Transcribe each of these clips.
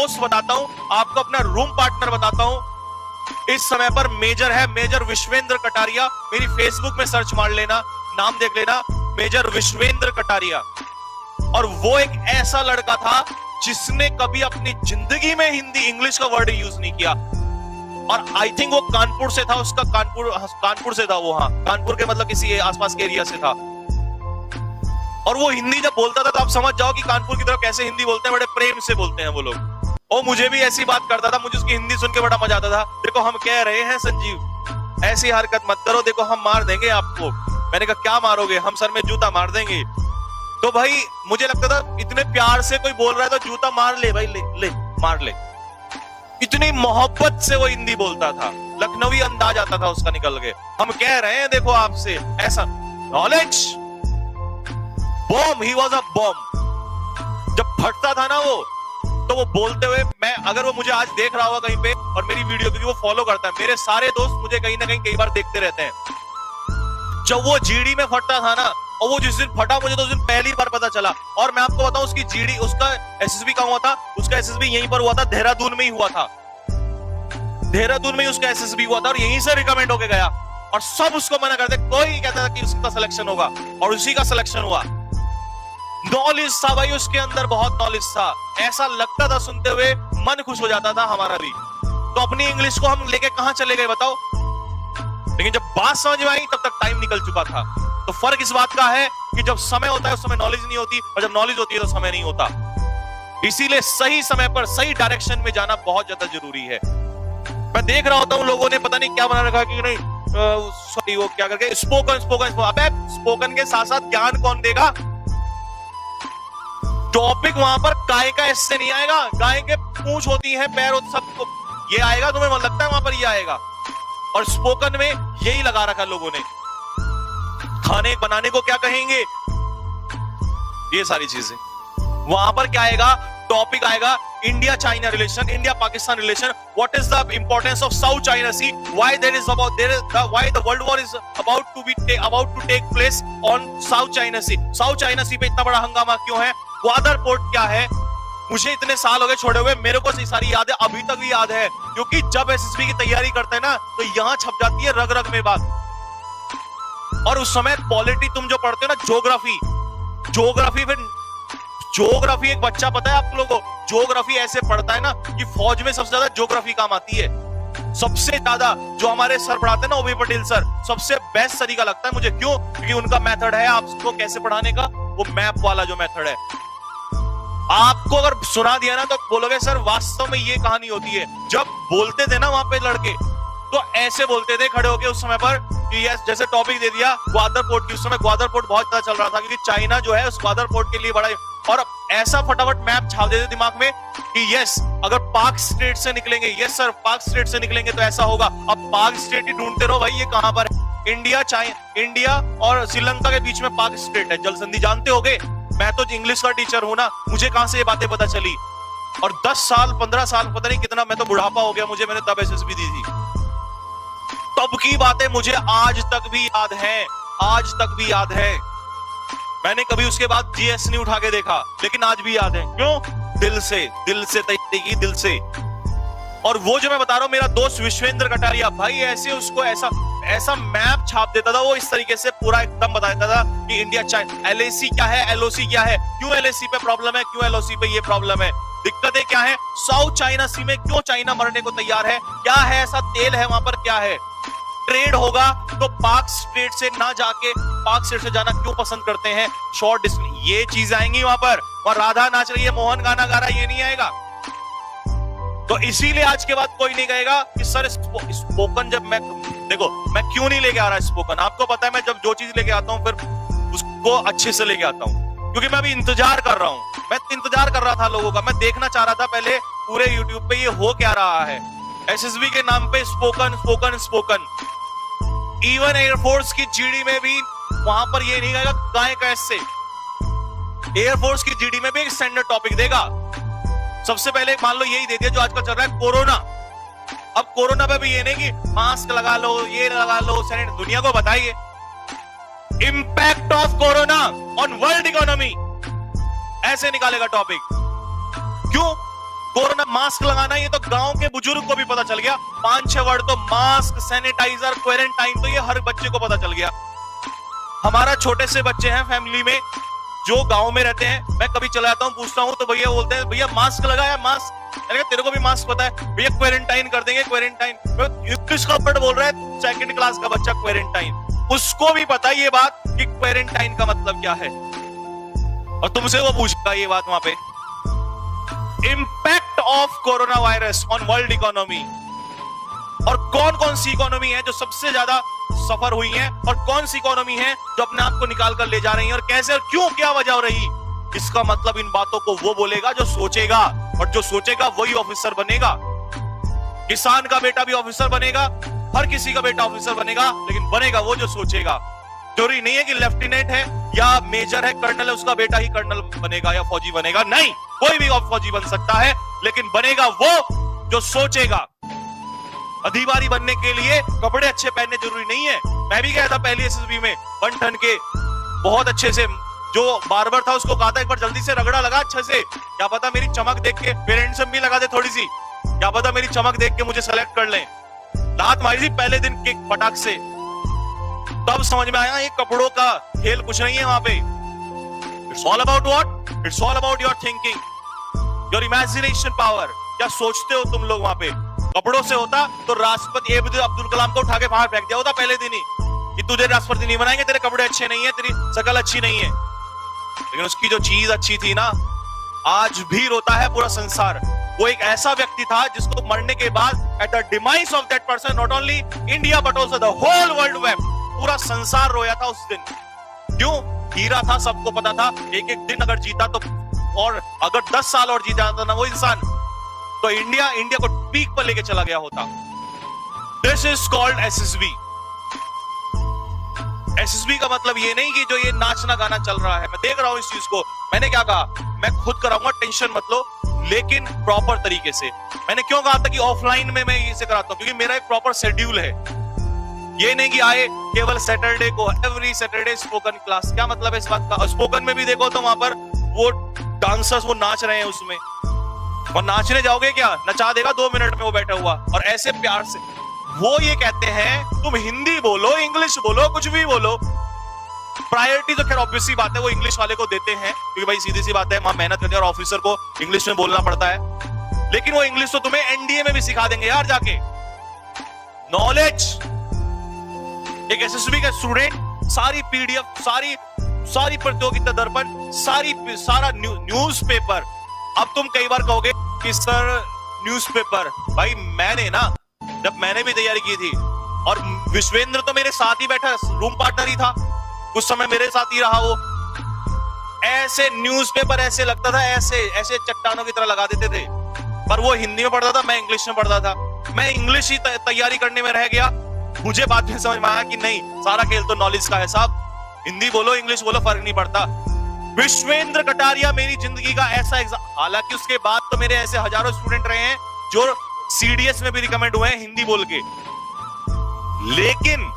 दोस्त बताता हूं, आपको अपना रूम पार्टनर बताता हूं। इस समय पर मेजर है, मेजर विश्वेंद्र कटारिया। मेरी फेसबुक में सर्च मार लेना, नाम देख लेना, मेजर विश्वेंद्र कटारिया। और वो एक ऐसा लड़का था जिसने कभी अपनी जिंदगी में हिंदी इंग्लिश का वर्ड यूज नहीं किया। और आई थिंक वो कानपुर से था, उसका कानपुर से था वो, हाँ कानपुर के मतलब किसी आसपास के एरिया से था। और वो हिंदी जब बोलता था तो आप समझ जाओ कि कानपुर की तरफ कैसे हिंदी बोलते हैं, बड़े प्रेम से बोलते हैं वो लोग। और मुझे भी ऐसी बात करता था, मुझे उसकी हिंदी सुन के बड़ा मजा आता था। देखो हम कह रहे हैं संजीव ऐसी हरकत मत करो, देखो हम मार देंगे आपको। मैंने कहा क्या मारोगे? हम सर में जूता मार देंगे। तो भाई मुझे लगता था इतने प्यार से कोई बोल रहा है तो जूता मार ले भाई, ले मार ले। इतनी मोहब्बत से वो हिंदी बोलता था, लखनवी अंदाज आता था उसका निकल के। हम कह रहे हैं देखो आपसे, ऐसा knowledge bomb, he was a bomb. जब फटता था ना वो, तो वो बोलते हुए, मैं अगर वो मुझे आज देख रहा होगा कहीं पे और मेरी वीडियो, क्योंकि वो फॉलो करता है, मेरे सारे दोस्त मुझे कहीं ना कहीं कई बार देखते रहते हैं। जब वो जीडी में फटता था ना, और वो जिस दिन फटा मुझे तो उस दिन पहली बार पता चला। और मैं आपको बताऊं उसकी जीडी, उसका एसएसबी कहां हुआ था? उसका एसएसबी यहीं पर हुआ था, देहरादून में ही हुआ था। देहरादून में ही उसका एसएसबी हुआ था और यहीं से रिकमेंड होके गया। और सब उसको मना करते, कोई कहता था कि उसका सिलेक्शन होगा और उसी का सिलेक्शन हुआ। नॉलेज था भाई उसके अंदर, बहुत नॉलेज था। ऐसा लगता था सुनते हुए मन खुश हो जाता था हमारा भी। तो अपनी इंग्लिश को हम लेके कहां चले गए बताओ? लेकिन जब बात समझ में आई तब तक टाइम निकल चुका था। तो फर्क इस बात का है कि जब समय होता है उस समय नॉलेज नहीं होती, और जब नॉलेज होती है तो समय नहीं होता। इसीलिए सही समय पर सही डायरेक्शन में जाना बहुत ज्यादा जरूरी है। मैं देख रहा होता हूं लोगों ने पता नहीं क्या बना रखा कि नहीं, सॉरी वो क्या करके स्पोकन के साथ साथ ज्ञान कौन देगा? टॉपिक वहां पर गाय का इससे नहीं आएगा, गाय के पूंछ होती है, पैर होते, सबको ये आएगा। तुम्हें मन लगता है वहां पर ये आएगा? और स्पोकन में यही लगा रखा लोगों ने। खाने बनाने को क्या कहेंगे, ये सारी चीजें। वहां पर क्या आएगा? टॉपिक आएगा India China relation, India Pakistan relation. What is the importance of South China Sea, why why the world war is about to take place on South China Sea. South China Sea पे इतना बड़ा हंगामा क्यों है? Gwadar port क्या है? मुझे इतने साल हो गए छोड़े हुए, मेरे को सारी याद है, अभी तक भी याद है। क्योंकि जब एसएसबी की तैयारी करते हैं ना, तो यहां छप जाती है रग रग में बात। और उस समय पॉलिटी तुम जो पढ़ते हो ना, ज्योग्राफी एक बच्चा, पता है आप लोगों को, ज्योग्राफी ऐसे पढ़ता है ना कि फौज में सबसे ज्यादा ज्योग्राफी काम आती है। सबसे ज्यादा जो हमारे सर पढ़ाते हैं ना, ओबी पटेल सर, सबसे बेस्ट तरीका लगता है मुझे। क्यों? क्योंकि उनका मेथड है आपको कैसे पढ़ाने का, वो मैप वाला जो मेथड है। आपको अगर सुना दिया ना तो बोलोगे सर वास्तव में ये कहानी होती है। जब बोलते थे ना वहां पे लड़के, तो ऐसे बोलते थे खड़े होके उस समय पर कि यस, जैसे टॉपिक दे दिया ग्वादर पोर्ट की। उस समय ग्वादर पोर्ट बहुत ज्यादा चल रहा था, क्योंकि चाइना जो है उस ग्वादर पोर्ट के लिए बड़ा, और ऐसा फटाफट मैप छाप देते दिमाग में कि यस, अगर पाक स्टेट से निकलेंगे, यस सर पाक स्टेट से निकलेंगे तो ऐसा होगा। अब पाक स्टेट ही ढूंढते रहो भाई, ये कहां पर है? इंडिया और श्रीलंका के बीच में पाक स्टेट है, जल संधि जानते होगे। मैं तो इंग्लिश का टीचर हूं ना, मुझे कहां से ये बातें पता चली? और 10 साल 15 साल पता नहीं कितना, मैं तो बुढ़ापा हो गया मुझे, मैंने तब एसएसबी दी थी। तब की बातें मुझे आज तक भी याद है, आज तक भी याद है। मैंने कभी उसके बाद जीएस नहीं उठा के देखा, लेकिन आज भी याद है। क्यों? दिल से तैयारी, दिल से। और वो जो मैं बता रहा हूं, मेरा दोस्त विश्वेंद्र कटारिया भाई, ऐसे उसको ऐसा मैप छाप देता था वो, इस तरीके से पूरा एकदम बता देता था कि इंडिया चाइना, एलएसी क्या है, एलओसी क्या है, क्यों एलएसी पे प्रॉब्लम है, क्यों एलओसी पे ये प्रॉब्लम है, दिक्कतें क्या है, साउथ चाइना सी में क्यों चाइना मरने को तैयार है, क्या है ऐसा तेल है वहां पर, क्या है, ट्रेड होगा तो पाक स्टेट से ना जाके पाक स्टेट से जाना क्यों पसंद करते हैं, शॉर्ट डिस्टेंस, ये चीज आएंगी वहां पर। और राधा नाच रही है, मोहन गाना गा रहा है, ये नहीं आएगा। तो इसीलिए आज के बाद कोई नहीं कहेगा कि सर स्पोकन, जब मैं देखो मैं क्यों नहीं लेके आ रहा स्पोकन, आपको पता है मैं जब जो चीज लेके आता हूं फिर उसको अच्छे से लेके आता हूं, क्योंकि मैं अभी इंतजार कर रहा हूं। मैं इंतजार कर रहा था लोगों का, मैं देखना चाह रहा था पहले पूरे यूट्यूब पे ये हो क्या रहा है। एसएसबी के नाम पे spoken spoken spoken, even air force की जीडी में भी वहां पर ये नहीं कहेगा गाय कैसे, एयरफोर्स की जीडी में भी एक स्टैंडर्ड टॉपिक देगा। सबसे पहले मान लो यही दे दिया जो आजकल चल रहा है कोरोना। अब कोरोना पे भी ये नहीं कि मास्क लगा लो, ये लगा लो, सैनिटाइजर, दुनिया को बताइए impact of corona on world economy, ऐसे निकालेगा टॉपिक। क्यों? कोरोना मास्क लगाना ये तो गांव के बुजुर्ग को भी पता चल गया। 5-6 वर्ड तो मास्क, सैनिटाइजर, क्वारंटाइन, तो ये हर बच्चे को पता चल गया। हमारा छोटे से बच्चे हैं फैमिली में जो गांव में रहते हैं, मैं कभी चला जाता हूं पूछता हूं तो भैया बोलते हैं भैया मास्क लगाया, मास्क। मैंने कहा तेरे को भी मास्क पता है? भैया क्वारंटाइन कर देंगे, क्वारंटाइन। इंग्लिश का वर्ड बोल रहा है 2nd क्लास का बच्चा, क्वारंटाइन। उसको भी पता है ये बात कि क्वारंटाइन का मतलब क्या है, और तुमसे वो पूछता ये बात वहां पे। Impact of corona virus on world economy, और कौन कौन सी इकोनॉमी है जो सबसे ज्यादा सफर हुई है, और कौन सी इकोनॉमी है जो अपने आप को निकाल कर ले जा रही है, और कैसे और क्यों, क्या वजह हो रही। इसका मतलब इन बातों को वो बोलेगा जो सोचेगा, और जो सोचेगा वही ऑफिसर बनेगा। किसान का बेटा भी ऑफिसर बनेगा, हर किसी का बेटा ऑफिसर बनेगा, लेकिन बनेगा वो जो सोचेगा। जरूरी नहीं है कि लेफ्टिनेंट है या मेजर है, कर्नल है, उसका बेटा ही कर्नल बनेगा या फौजी बनेगा। नहीं, कोई भी फौजी बन सकता है, लेकिन बनेगा वो जो सोचेगा। अधिकारी बनने के लिए कपड़े अच्छे पहनने जरूरी नहीं है। मैं भी गया था पहली एसएसबी में, बन ठन के बहुत अच्छे से, जो बार्बर था उसको कहा था एक बार जल्दी से रगड़ा लगा अच्छे से, क्या पता मेरी चमक देख के पेरेंट्स भी लगा दे थोड़ी सी, क्या पता मेरी चमक देख के मुझे सेलेक्ट कर लें। लात मारी थी पहले दिन के पटाख से, तब समझ में आया ये कपड़ों का खेल कुछ नहीं है वहां पे। It's all about what? It's all about your thinking, your imagination power. क्या सोचते हो तुम लोग वहां पे? कपड़ों से होता तो राष्ट्रपति एपीजे अब्दुल कलाम को उठा के बाहर फेंक दिया होता पहले दिन ही कि तुझे राष्ट्रपति नहीं बनाएंगे, तेरे कपड़े अच्छे नहीं है, तेरी शकल अच्छी नहीं है। लेकिन उसकी जो चीज अच्छी थी ना, आज भी रोता है पूरा संसार। वो एक ऐसा व्यक्ति था जिसको मरने के बाद at the demise of that person, not only India but also the whole world wept, पूरा संसार रोया था उस दिन। क्यों? हीरा था, सबको पता था, एक एक दिन अगर जीता तो, और अगर 10 साल और जीत जाता ना वो इंसान, तो इंडिया को पीक पर लेके चला गया होता। This is called SSB. SSB का मतलब ये नहीं कि जो ये नाचना गाना चल रहा है, मैं देख रहा हूं इस चीज को। मैंने क्या कहा, मैं खुद कराऊंगा, टेंशन मत लो, लेकिन प्रॉपर तरीके से। मैंने क्यों कहा था कि ऑफलाइन में मैं इसे कराता हूं, क्योंकि मेरा एक प्रॉपर शेड्यूल है। ये नहीं कि आए केवल सैटरडे को, एवरी सैटरडे स्पोकन क्लास। क्या मतलब है इस बात का? स्पोकन में भी देखो तो वहां पर वो डांसर्स वो नाच रहे हैं उसमें, और नाचने जाओगे क्या, नचा देगा 2 मिनट में वो बैठा हुआ, और ऐसे प्यार से। वो ये कहते हैं तुम हिंदी बोलो, इंग्लिश बोलो, कुछ भी बोलो। प्रायोरिटी तो खैर ऑब्वियस सी बात है वो इंग्लिश वाले को देते हैं, क्योंकि भाई सीधी सी बात है वहां मेहनत करते हैं और ऑफिसर को इंग्लिश में बोलना पड़ता है। लेकिन वो इंग्लिश तो तुम्हें एनडीए में भी सिखा देंगे यार जाके। नॉलेज, एक एसएसबी का स्टूडेंट सारी पीडीएफ, सारी प्रतियोगिता दर्पण, सारा न्यूज़पेपर। अब तुम कई बार कहोगे कि सर न्यूज़पेपर, भाई मैंने ना, जब मैंने भी तैयारी की थी, और विश्वेंद्र तो मेरे साथ ही बैठा, रूम पार्टनर ही था, कुछ समय मेरे साथ ही रहा वो। ऐसे न्यूज़पेपर ऐसे लगता था, ऐसे चट्टानों की तरह लगा देते थे, पर वो हिंदी में पढ़ता था, मैं इंग्लिश में पढ़ता था। मैं इंग्लिश ही तैयारी करने में रह गया। मुझे बाद में समझ में आया कि नहीं, सारा खेल तो नॉलेज का है साहब, हिंदी बोलो इंग्लिश बोलो फर्क नहीं पड़ता। विश्वेंद्र कटारिया मेरी जिंदगी का ऐसा एग्जाम, हालांकि उसके बाद तो मेरे ऐसे हजारों स्टूडेंट रहे हैं जो सीडीएस में भी रिकमेंड हुए हैं हिंदी बोल के, लेकिन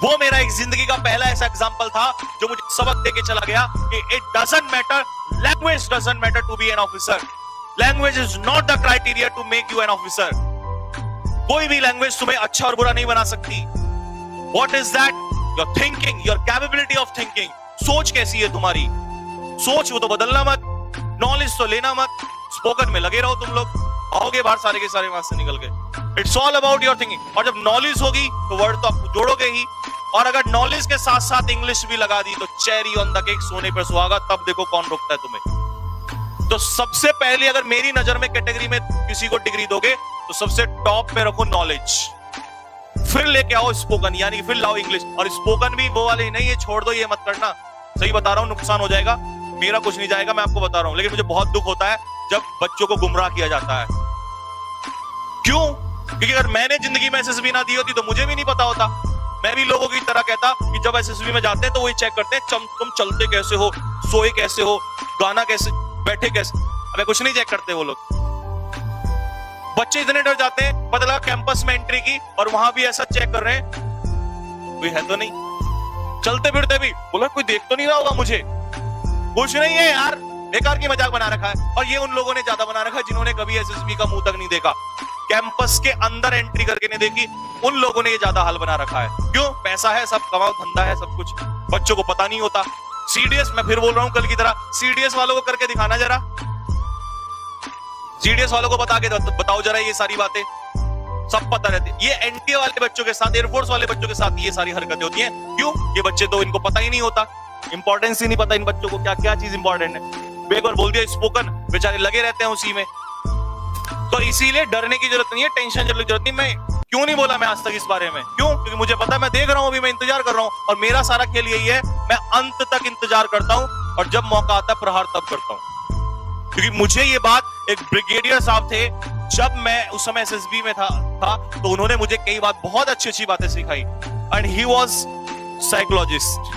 वो मेरा एक जिंदगी का पहला ऐसा एग्जाम्पल था जो मुझे सबक देके चला गया कि it doesn't matter, language doesn't matter to be an officer. Language is not the criteria to make you an officer. कोई भी लैंग्वेज तुम्हें अच्छा और बुरा नहीं बना सकती। What is that? Your thinking, your capability of thinking. सोच कैसी है तुम्हारी, सोच वो तो बदलना मत, नॉलेज तो लेना मत। स्पोकन में लगे रहो तुम लोग, आओगे बाहर सारे के सारे वहां से निकल के। It's all about your thinking. और जब नॉलेज होगी तो वर्ड तो आप जोड़ोगे ही, और अगर नॉलेज के साथ साथ इंग्लिश भी लगा दी तो चेरी ऑन द केक, सोने पर सुहागा। तब देखो कौन रोकता है तुम्हें। तो सबसे पहले अगर मेरी नजर में कैटेगरी में किसी को डिग्री दोगे तो सबसे टॉप पे रखो नॉलेज, फिर लेके आओ स्पोकन, यानी फिर लाओ इंग्लिश। और स्पोकन भी वो वाले नहीं, ये छोड़ दो, ये मत करना, सही बता रहा हूं, नुकसान हो जाएगा, मेरा कुछ नहीं जाएगा, मैं आपको बता रहा हूं। लेकिन मुझे बहुत दुख होता है जब बच्चों को गुमराह किया जाता है। क्यों? क्योंकि अगर मैंने जिंदगी में एसएसबी ना दी होती तो मुझे भी नहीं पता होता। मैं भी लोगों की तरह कहता कि जब एसएसबी में जाते हैं तो वही चेक करते हैं तुम चलते कैसे हो, सोए कैसे हो, गाना कैसे, बैठे कैसे। अबे कुछ नहीं चेक करते वो लोग। बच्चे इतने डर जाते हैं, पता लगा कैंपस में एंट्री की और वहां भी ऐसा चेक कर रहे हैं, कोई है तो नहीं। चलते फिरते भी बोला कोई देख तो नहीं रहा होगा मुझे। कुछ नहीं है यार, बेकार की मजाक बना रखा है। और ये उन लोगों ने ज्यादा बना रखा है जिन्होंने कभी एसएसबी का मुंह तक नहीं देखा, कैंपस के अंदर एंट्री करके नहीं देखी, उन लोगों ने ये ज्यादा हाल बना रखा है। क्यों? पैसा है, सब कमाओ, धंधा है, सब कुछ। बच्चों को पता नहीं होता। सीडीएस, मैं फिर बोल रहा हूं कल की तरह, सीडीएस वालों को करके दिखाना जरा, सीडीएस वालों को बता के बताओ जरा ये सारी बातें, सब पता रहती है। ये एनटीए वाले बच्चों के साथ, एयरफोर्स वाले बच्चों के साथ ये सारी हरकतें होती हैं। क्यों? ये बच्चे तो, इनको पता ही नहीं होता, इंपॉर्टेंस ही नहीं पता इन बच्चों को क्या क्या चीज इंपॉर्टेंट है। एक बार बोल दिया स्पोकन, बेचारे लगे रहते हैं उसी में। तो इसीलिए डरने की जरूरत नहीं है, टेंशन करने की जरूरत नहीं। मैं क्यों नहीं बोला मैं आज तक इस बारे में? क्यों? क्योंकि मुझे पता है, मैं देख रहा हूं, अभी मैं इंतजार कर रहा हूं, और मेरा सारा खेल यही है, मैं अंत तक इंतजार करता हूं, और जब मौका आता है प्रहार तब करता हूं। क्योंकि मुझे ये बात एक ब्रिगेडियर साहब थे, जब मैं उस समय एसएसबी में था तो उन्होंने मुझे कई बात, बहुत अच्छी बातें सिखाई। एंड ही वाज साइकोलॉजिस्ट,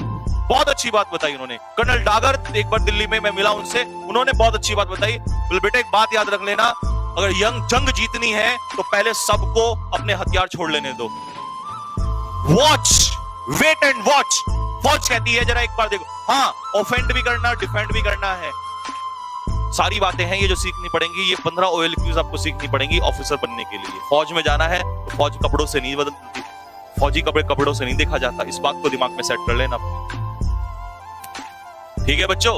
बहुत अच्छी बात बताई उन्होंने। कर्नल डागर, एक बार दिल्ली में मैं मिला उनसे, उन्होंने बहुत अच्छी बात बताई। बोले बेटा एक बात याद रख लेना, अगर जंग जीतनी है तो पहले सबको अपने हथियार छोड़ लेने दो। Watch, wait and watch. फौज कहती है जरा एक बार देखो, हाँ ऑफेंड भी करना, डिफेंड भी करना है, सारी बातें हैं ये जो सीखनी पड़ेंगी। ये 15 OLQs आपको सीखनी पड़ेंगी ऑफिसर बनने के लिए। फौज में जाना है तो फौज कपड़ों से नहीं बदलती, फौजी कपड़ों से नहीं देखा जाता। इस बात को दिमाग में सेट कर लेना। ठीक है बच्चों?